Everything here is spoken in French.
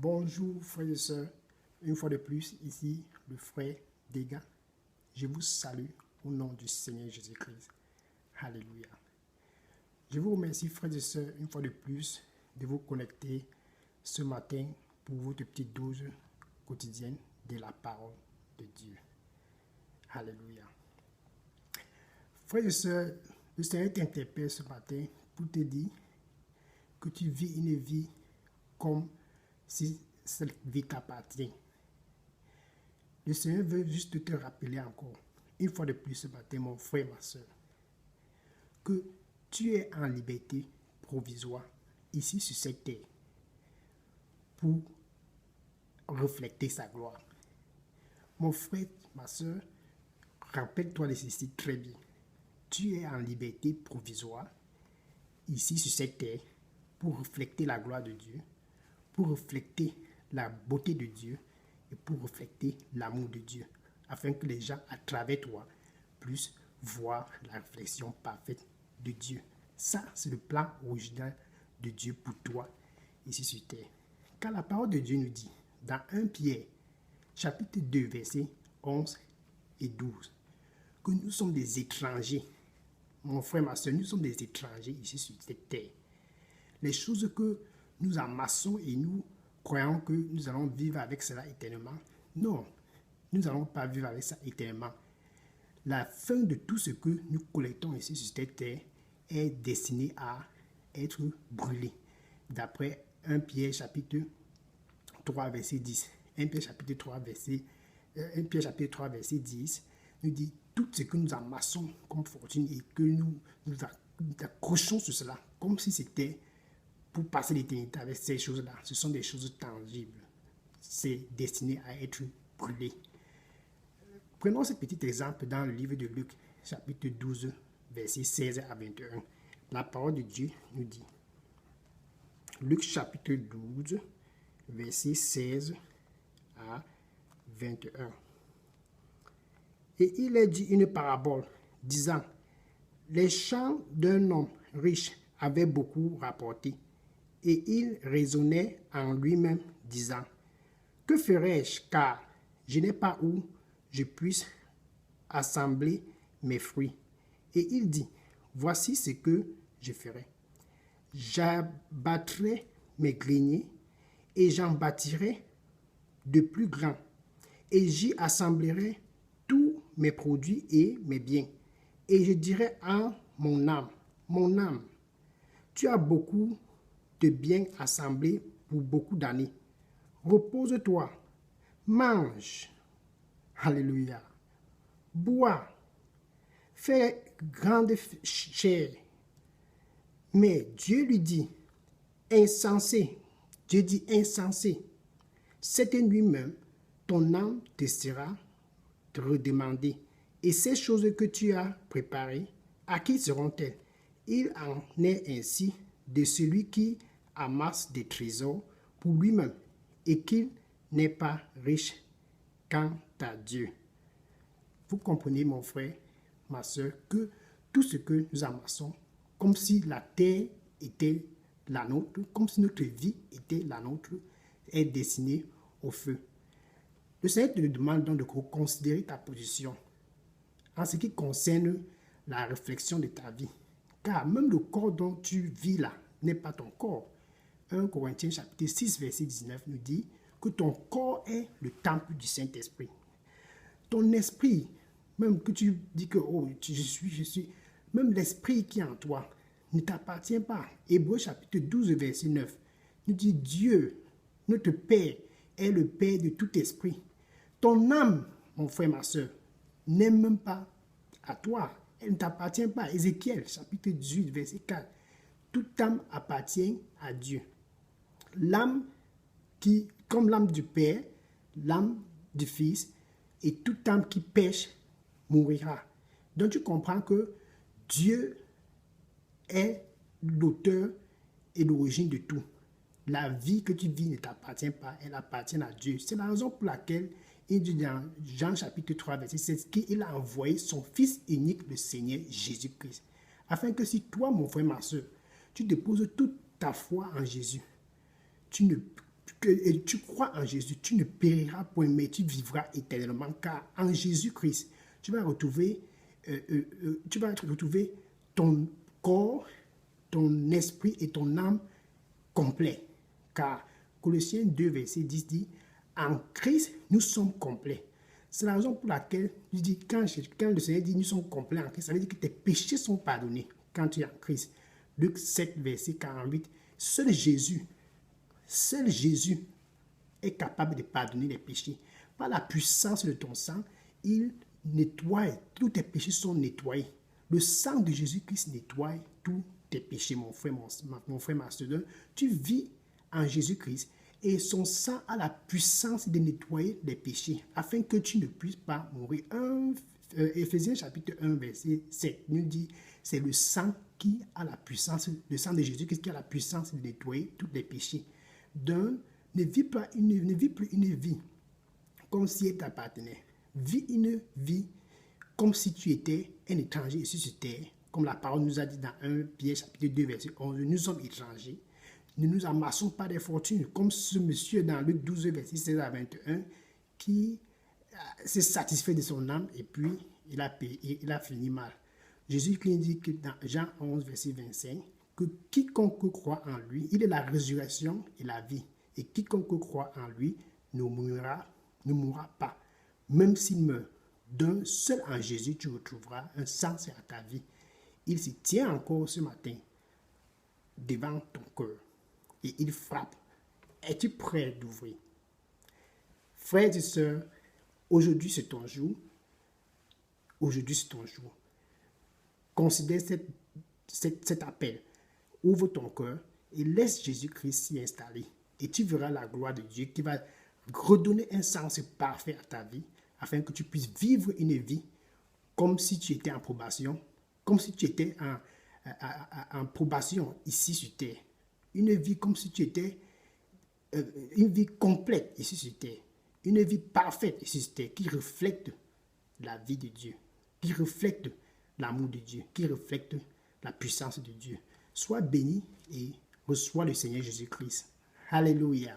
Bonjour frères et sœurs, une fois de plus, ici le frère Degas. Je vous salue au nom du Seigneur Jésus-Christ. Alléluia. Je vous remercie frères et sœurs, une fois de plus, de vous connecter ce matin pour votre petite dose quotidienne de la parole de Dieu. Alléluia. Frères et sœurs, le Seigneur t'interpelle ce matin pour te dire que tu vis une vie comme si cette vie t'appartient. Le Seigneur veut juste te rappeler encore, une fois de plus ce matin, mon frère, ma soeur, que tu es en liberté provisoire ici sur cette terre pour refléter sa gloire. Mon frère, ma soeur, rappelle-toi de ceci très bien. Tu es en liberté provisoire ici sur cette terre pour refléter la gloire de Dieu, pour refléter la beauté de Dieu et pour refléter l'amour de Dieu, afin que les gens, à travers toi, puissent voir la réflexion parfaite de Dieu. Ça, c'est le plan original de Dieu pour toi, ici sur terre. Car la parole de Dieu nous dit, dans 1 Pierre, chapitre 2, versets 11 et 12, que nous sommes des étrangers. Mon frère, ma soeur, nous sommes des étrangers ici sur cette terre. Les choses que nous amassons et nous croyons que nous allons vivre avec cela éternellement. Non, nous n'allons pas vivre avec ça éternellement. La fin de tout ce que nous collectons ici sur cette terre est destinée à être brûlé. D'après 1 Pierre chapitre 3 verset 10. 1 Pierre chapitre 3 verset 10 nous dit tout ce que nous amassons comme fortune et que nous accrochons sur cela comme si c'était pour passer l'éternité avec ces choses-là. Ce sont des choses tangibles. C'est destiné à être brûlé. Prenons ce petit exemple dans le livre de Luc, chapitre 12, versets 16 à 21. La parole de Dieu nous dit, Luc chapitre 12, versets 16 à 21. Et il a dit une parabole, disant, les champs d'un homme riche avaient beaucoup rapporté. Et il raisonnait en lui-même, disant, que ferai-je, car je n'ai pas où je puisse assembler mes fruits. Et il dit, voici ce que je ferai. J'abattrai mes greniers et j'en bâtirai de plus grands. Et j'y assemblerai tous mes produits et mes biens. Et je dirai à mon âme, tu as beaucoup de biens assemblés pour beaucoup d'années. Repose-toi, mange, alléluia, bois, fais grande chair. Mais Dieu lui dit, insensé, Dieu dit insensé, cette nuit même, ton âme te sera redemandée. Et ces choses que tu as préparées, à qui seront-elles? Il en est ainsi de celui qui amasse des trésors pour lui-même et qu'il n'est pas riche quant à Dieu. Vous comprenez, mon frère, ma soeur, que tout ce que nous amassons, comme si la terre était la nôtre, comme si notre vie était la nôtre, est destinée au feu. Le Seigneur te demande donc de reconsidérer ta position en ce qui concerne la réflexion de ta vie. Car même le corps dont tu vis là n'est pas ton corps. 1 Corinthiens chapitre 6 verset 19 nous dit que ton corps est le temple du Saint-Esprit. Ton esprit, même que tu dis que oh, je suis, même l'esprit qui est en toi ne t'appartient pas. Hébreux chapitre 12 verset 9 nous dit Dieu, notre Père, est le Père de tout esprit. Ton âme, mon frère, ma soeur, n'est même pas à toi. Elle ne t'appartient pas. Ézéchiel chapitre 18 verset 4. Toute âme appartient à Dieu. L'âme qui, comme l'âme du Père, l'âme du Fils, et toute âme qui pêche mourra. Donc tu comprends que Dieu est l'auteur et l'origine de tout. La vie que tu vis ne t'appartient pas, elle appartient à Dieu. C'est la raison pour laquelle il dit dans Jean chapitre 3, verset 16, qu'il a envoyé son Fils unique, le Seigneur Jésus-Christ. Afin que si toi, mon frère, ma soeur, tu déposes toute ta foi en Jésus, tu ne et tu crois en Jésus, tu ne périras point, mais tu vivras éternellement, car en Jésus-Christ, tu vas retrouver ton corps, ton esprit et ton âme complets. Car Colossiens 2, verset 10 dit, en Christ, nous sommes complets. C'est la raison pour laquelle je dis, quand le Seigneur dit nous sommes complets en Christ, ça veut dire que tes péchés sont pardonnés quand tu es en Christ. Luc 7, verset 48, seul Jésus est capable de pardonner les péchés. Par la puissance de ton sang, il nettoie, tous tes péchés sont nettoyés. Le sang de Jésus-Christ nettoie tous tes péchés, mon frère, ma soeur. Tu vis en Jésus-Christ et son sang a la puissance de nettoyer les péchés afin que tu ne puisses pas mourir. Éphésiens chapitre 1, verset 7 nous dit, c'est le sang qui a la puissance, le sang de Jésus-Christ qui a la puissance de nettoyer tous les péchés. Donc, ne vis plus une vie comme si elle t'appartenait. Vis une vie comme si tu étais un étranger ici sur terre. Comme la parole nous a dit dans 1 Pierre chapitre 2, verset 11, nous sommes étrangers. Ne nous amassons pas des fortunes, comme ce monsieur dans Luc 12, verset 16 à 21, qui s'est satisfait de son âme et puis il a fini mal. Jésus dit que dans Jean 11, verset 25, que quiconque croit en lui, il est la résurrection et la vie. Et quiconque croit en lui ne mourra pas. Même s'il meurt, d'un seul en Jésus, tu retrouveras un sens à ta vie. Il se tient encore ce matin devant ton cœur et il frappe. Es-tu prêt d'ouvrir? Frères et sœurs, aujourd'hui c'est ton jour. Aujourd'hui c'est ton jour. Considère cet appel. Ouvre ton cœur et laisse Jésus-Christ s'y installer. Et tu verras la gloire de Dieu qui va redonner un sens parfait à ta vie afin que tu puisses vivre une vie comme si tu étais en probation, comme si tu étais en probation ici sur terre. Une vie comme si tu étais une vie complète ici sur terre. Une vie parfaite ici sur terre qui reflète la vie de Dieu, qui reflète l'amour de Dieu, qui reflète la puissance de Dieu. Sois béni et reçois le Seigneur Jésus-Christ. Alléluia.